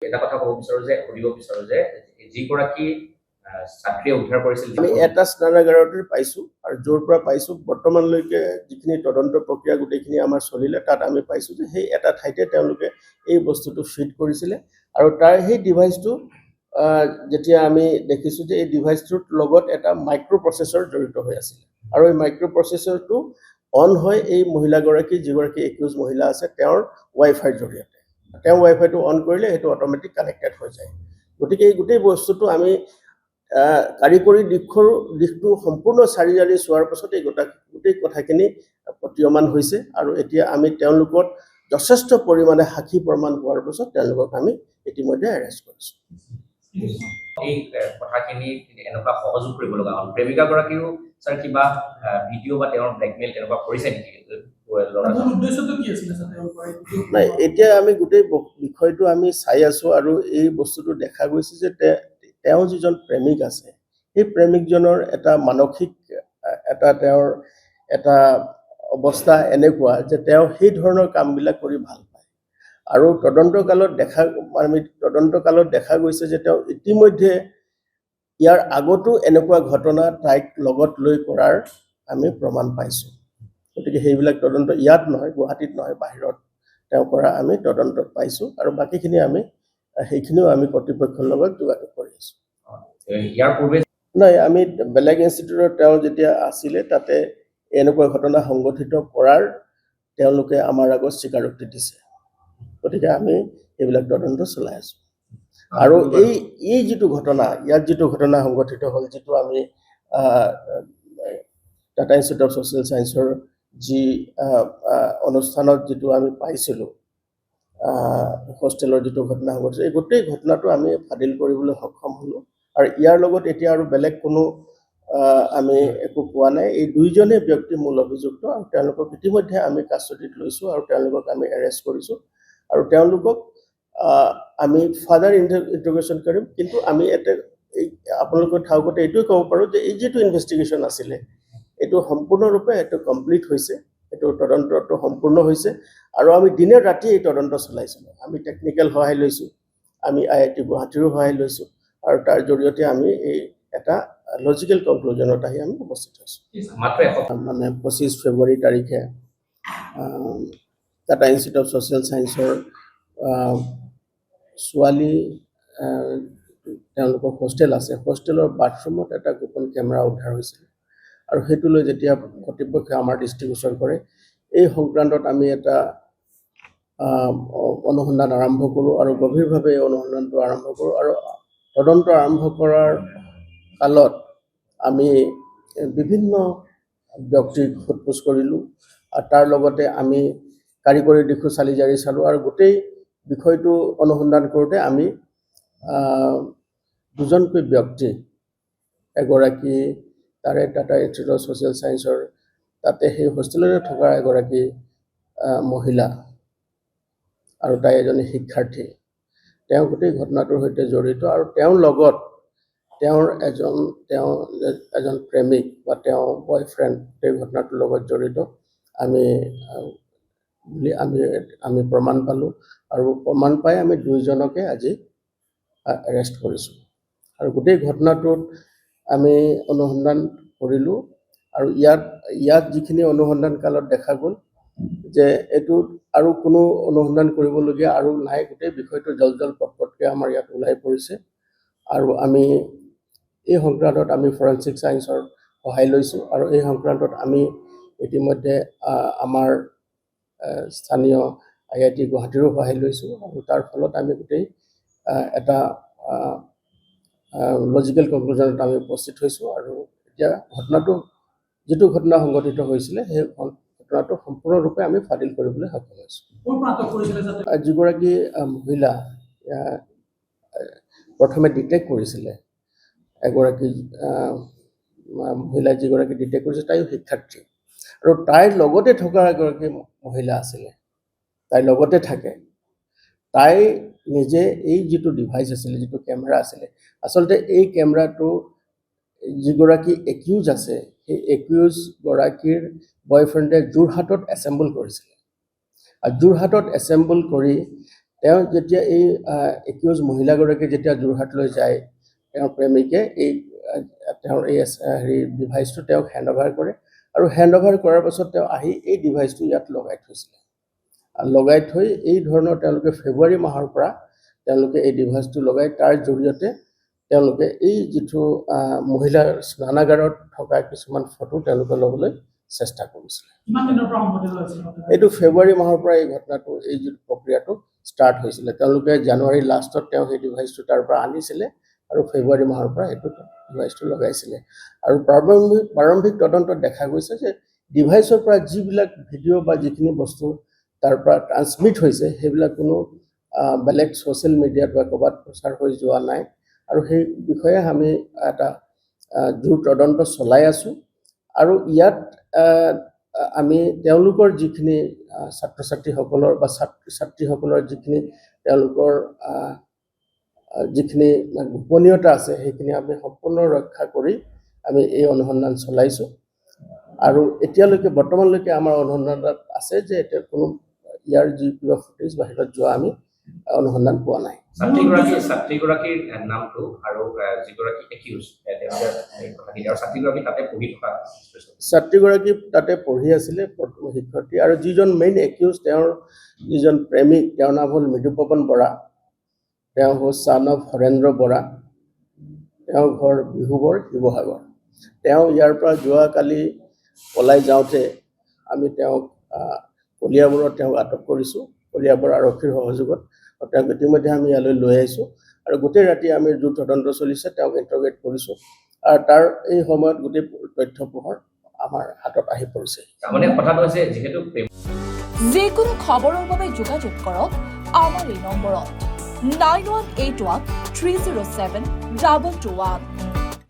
এটা কথা ক'ব বিচাৰো যে যিগৰাকী ছাত্ৰীয়ে উদ্ধাৰ কৰিছিল আমি এটা স্নানাগাৰতে পাইছোঁ আৰু য'ৰ পৰা পাইছোঁ বৰ্তমানলৈকে যিখিনি তদন্ত প্ৰক্ৰিয়া গোটেইখিনি আমাৰ চলিলে তাত আমি পাইছোঁ যে সেই এটা ঠাইতে তেওঁলোকে এই বস্তুটো ফিট কৰিছিলে আৰু তাৰ সেই ডিভাইচটো যেতিয়া আমি দেখিছোঁ যে এই ডিভাইচটোৰ লগত এটা মাইক্ৰ' প্ৰচেছৰ জড়িত হৈ আছিলে আৰু এই মাইক্ৰ' প্ৰচেছৰটো অন হয় এই মহিলাগৰাকী যিগৰাকী একিউজ মহিলা আছে তেওঁৰ ৱাইফাইৰ জৰিয়তে তেওঁ ৱাইফাইটো অন কৰিলে সেইটো অট'মেটিক কানেক্টেড হৈ যায় গতিকে এই গোটেই বস্তুটো আমি কাৰিকৰী দিশটো সম্পূৰ্ণ চাৰিজাৰি চোৱাৰ পাছত এই গোটেই কথাখিনি প্ৰতীয়মান হৈছে আৰু এতিয়া আমি তেওঁলোকৰ যথেষ্ট পৰিমাণে সাক্ষী প্ৰমাণ পোৱাৰ পাছত তেওঁলোকক আমি ইতিমধ্যে এৰেষ্ট কৰিছোঁ এই কথাখিনি এনেকুৱা সহযোগ কৰিব লগা হ'ল প্ৰেমিকাগৰাকীও ছাৰ কিবা ভিডিঅ' বা তেওঁৰ ব্লেকমেইল তেনেকুৱা কৰিছে নেকি নাই এতিয়া আমি গোটেই বিষয়টো আমি চাই আছোঁ আৰু এই বস্তুটো দেখা গৈছে যে তেওঁ যিজন প্ৰেমিক আছে সেই প্ৰেমিকজনৰ এটা মানসিক তেওঁৰ এটা অৱস্থা এনেকুৱা যে তেওঁ সেই ধৰণৰ কামবিলাক কৰি ভাল পায় আৰু তদন্তকালত দেখা গৈছে যে তেওঁ ইতিমধ্যে ইয়াৰ আগতো এনেকুৱা ঘটনা তাইক লগত লৈ কৰাৰ আমি প্ৰমাণ পাইছোঁ গতিকে সেইবিলাক তদন্ত ইয়াত নহয় গুৱাহাটীত নহয় বাহিৰত তেওঁ কৰা আমি তদন্তত পাইছোঁ আৰু বাকীখিনি আমি সেইখিনিও আমি কৰ্তৃপক্ষৰ লগত যোগাযোগ কৰি আছোঁ ইয়াৰ পূৰ্বে নাই আমি বেলেগ ইনষ্টিটিউটত তেওঁ যেতিয়া আছিলে তাতে এনেকুৱা ঘটনা সংঘটিত কৰাৰ তেওঁলোকে আমাৰ আগত স্বীকাৰোক্তি দিছে গতিকে আমি এইবিলাক তদন্ত চলাই আছোঁ আৰু এই যিটো ঘটনা ইয়াত যিটো ঘটনা সংঘটিত হ'ল যিটো আমি টাটা ইনষ্টিটিউট অফ ছ'চিয়েল ছায়েন্সৰ যি অনুষ্ঠানত যিটো আমি পাইছিলোঁ হোষ্টেলৰ যিটো ঘটনা সংঘটিছে এই গোটেই ঘটনাটো আমি ফাদিল কৰিবলৈ সক্ষম হ'লোঁ আৰু ইয়াৰ লগত এতিয়া আৰু বেলেগ কোনো আমি একো পোৱা নাই এই দুইজনে ব্যক্তি মূল অভিযুক্ত আৰু তেওঁলোকক ইতিমধ্যে আমি কাষ্টডিত লৈছোঁ আৰু তেওঁলোকক আমি এৰেষ্ট কৰিছোঁ আৰু তেওঁলোকক আমি ফাৰ্ডাৰ ইণ্টাৰগেশ্যন কৰিম কিন্তু আমি আপোনালোকৰ ঠাউকতে এইটোৱে ক'ব পাৰোঁ যে এই যিটো ইনভেষ্টিগেশ্যন আছিলে এইটো সম্পূৰ্ণৰূপে এইটো কমপ্লিট হৈছে এইটো তদন্তটো সম্পূৰ্ণ হৈছে আৰু আমি দিনে ৰাতি এই তদন্ত চলাইছিলোঁ আমি টেকনিকেল সহায় লৈছোঁ আমি IIT গুৱাহাটীৰো সহায় লৈছোঁ আৰু তাৰ জৰিয়তে আমি এই এটা লজিকেল কনক্লুজনত আহি আমি উপস্থিত হৈছোঁ মানে 25 ফেব্ৰুৱাৰী তাৰিখে টাটা ইনষ্টিটিউট অফ ছ'চিয়েল ছায়েন্সৰ ছোৱালী তেওঁলোকৰ হোষ্টেল আছে হোষ্টেলৰ বাথৰুমত এটা গোপন কেমেৰা উদ্ধাৰ হৈছিল আৰু সেইটো লৈ যেতিয়া কৰ্তৃপক্ষই আমাৰ দৃষ্টিগোচৰ কৰে এই সংক্ৰান্তত আমি এটা অনুসন্ধান আৰম্ভ কৰোঁ আৰু গভীৰভাৱে এই অনুসন্ধানটো আৰম্ভ কৰোঁ আৰু তদন্ত আৰম্ভ কৰাৰ কালত আমি বিভিন্ন ব্যক্তিক সোধপোছ কৰিলোঁ আৰু তাৰ লগতে আমি কাৰিকৰী দিশো চালি জাৰি চালোঁ আৰু গোটেই বিষয়টো অনুসন্ধান কৰোঁতে আমি দুজনকৈ ব্যক্তি এগৰাকী তাৰে টাটা ইনষ্টিটিউট অফ ছ'চিয়েল ছায়েন্সৰ তাতে সেই হোষ্টেলতে থকা এগৰাকী মহিলা আৰু তাই এজনী শিক্ষাৰ্থী তেওঁ গোটেই ঘটনাটোৰ সৈতে জড়িত আৰু তেওঁৰ লগত তেওঁৰ এজন প্ৰেমিক বা তেওঁ বয়ফ্ৰেণ্ড এই ঘটনাটোৰ লগত জড়িত আমি প্ৰমাণ পালোঁ আৰু প্ৰমাণ পাই আমি দুইজনকে আজি এৰেষ্ট কৰিছোঁ আৰু গোটেই ঘটনাটোত আমি অনুসন্ধান কৰিলোঁ আৰু ইয়াত যিখিনি অনুসন্ধান কালত দেখা গ'ল যে এইটো আৰু কোনো অনুসন্ধান কৰিবলগীয়া আৰু নাই গোটেই বিষয়টো জল পটপটকৈ আমাৰ ইয়াত ওলাই পৰিছে আৰু আমি এই সংক্ৰান্তত আমি ফৰেনচিক ছায়েন্সৰ সহায় লৈছোঁ আৰু এই সংক্ৰান্তত আমি ইতিমধ্যে আমাৰ স্থানীয় IIT গুৱাহাটীৰো সহায় লৈছোঁ আৰু তাৰ ফলত আমি গোটেই এটা লজিকেল কনক্লুজনত আমি উপস্থিত হৈছোঁ আৰু এতিয়া যিটো ঘটনা সংঘটিত হৈছিলে সেই ঘটনাটো সম্পূৰ্ণৰূপে আমি ফাদিল কৰিবলৈ সক্ষম হৈছোঁ যিগৰাকী মহিলা প্ৰথমে ডিটেক্ট কৰিছিলে এগৰাকী মহিলা যিগৰাকী ডিটেক্ট কৰিছে তাইও শিক্ষাৰ্থী আৰু তাইৰ লগতে থকা এগৰাকী মহিলা আছিলে তাইৰ লগতে থাকে তাই নিজে এই যিটো ডিভাইচ আছিলে যিটো কেমেৰা আছিলে আচলতে এই কেমেৰাটো যিগৰাকী একিউজ আছে সেই একিউজগৰাকীৰ বয়ফ্ৰেণ্ডে যোৰহাটত এছেম্বল কৰিছিলে আৰু যোৰহাটত এছেম্বল কৰি তেওঁ যেতিয়া এই একিউজ মহিলাগৰাকী যেতিয়া যোৰহাটলৈ যায় তেওঁৰ প্ৰেমিকে তেওঁৰ এই ডিভাইচটো তেওঁক হেণ্ড অভাৰ কৰে আৰু হেণ্ড অভাৰ কৰাৰ পাছত তেওঁ আহি এই ডিভাইচটো ইয়াত লগাই থৈছিলে আৰু লগাই থৈ এই ধৰণৰ তেওঁলোকে ফেব্ৰুৱাৰী মাহৰ পৰা তেওঁলোকে এই ডিভাইচটো লগাই তাৰ জৰিয়তে তেওঁলোকে এই যিটো মহিলাৰ স্নানাগাৰত থকা কিছুমান ফটো তেওঁলোকে ল'বলৈ চেষ্টা কৰিছিলে এইটো ফেব্ৰুৱাৰী মাহৰ পৰা এই ঘটনাটো এই যিটো প্ৰক্ৰিয়াটো ষ্টাৰ্ট হৈছিলে তেওঁলোকে জানুৱাৰী লাষ্টত তেওঁ সেই ডিভাইচটো তাৰ পৰা আনিছিলে আৰু ফেব্ৰুৱাৰী মাহৰ পৰা এইটো ডিভাইচটো লগাইছিলে আৰু প্ৰাৰম্ভিক তদন্তত দেখা গৈছে যে ডিভাইচৰ পৰা যিবিলাক ভিডিঅ' বা যিখিনি বস্তু তাৰ পৰা ট্ৰান্সমিট হৈছে সেইবিলাক কোনো বেলেগ ছ'চিয়েল মিডিয়াত বা ক'ৰবাত প্ৰচাৰ হৈ যোৱা নাই আৰু সেই বিষয়ে আমি এটা জোৰ তদন্ত চলাই আছোঁ আৰু ইয়াত আমি তেওঁলোকৰ যিখিনি ছাত্ৰ ছাত্ৰীসকলৰ বা ছাত্ৰী ছাত্ৰীসকলৰ যিখিনি তেওঁলোকৰ যিখিনি গোপনীয়তা আছে সেইখিনি আমি সম্পূৰ্ণ ৰক্ষা কৰি আমি এই অনুসন্ধান চলাইছোঁ আৰু এতিয়ালৈকে বৰ্তমানলৈকে আমাৰ অনুসন্ধানত আছে যে এতিয়া কোনো ইয়াৰ যি কিবা ফুটেজ বাহিৰত যোৱা আমি অনুসন্ধান পোৱা নাই ছাত্ৰীগৰাকীৰ নামটো আৰু যিগৰাকী একিউজ ছাত্ৰীগৰাকী তাতে পঢ়ি থকা ছাত্ৰীগৰাকী তাতে পঢ়ি আছিলে শিক্ষাৰ্থী আৰু যিজন মেইন একিউজ তেওঁৰ যিজন প্ৰেমিক তেওঁৰ নাম হ'ল মৃদুপৱন বৰা তেওঁ হ'ল ছান অফ হৰেন্দ্ৰ বৰা তেওঁৰ ঘৰ বিহুবৰ শিৱসাগৰ তেওঁ ইয়াৰ পৰা যোৱাকালি পলাই যাওঁতে আমি তেওঁক কলিয়াবৰত তেওঁক আটক কৰিছোঁ কলিয়াবৰ আৰক্ষীৰ সহযোগত আৰু তেওঁক ইতিমধ্যে আমি ইয়ালৈ লৈ আহিছোঁ আৰু গোটেই ৰাতি আমি জোৰ তদন্ত চলিছে তেওঁক ইণ্টাৰগেট কৰিছোঁ আৰু তাৰ এই সময়ত গোটেই তথ্য পোহৰ আমাৰ হাতত আহি পৰিছে মানে কথাটো হৈছে যিহেতু যিকোনো খবৰৰ বাবে যোগাযোগ কৰক আমাৰ এই নম্বৰত 9181 307 221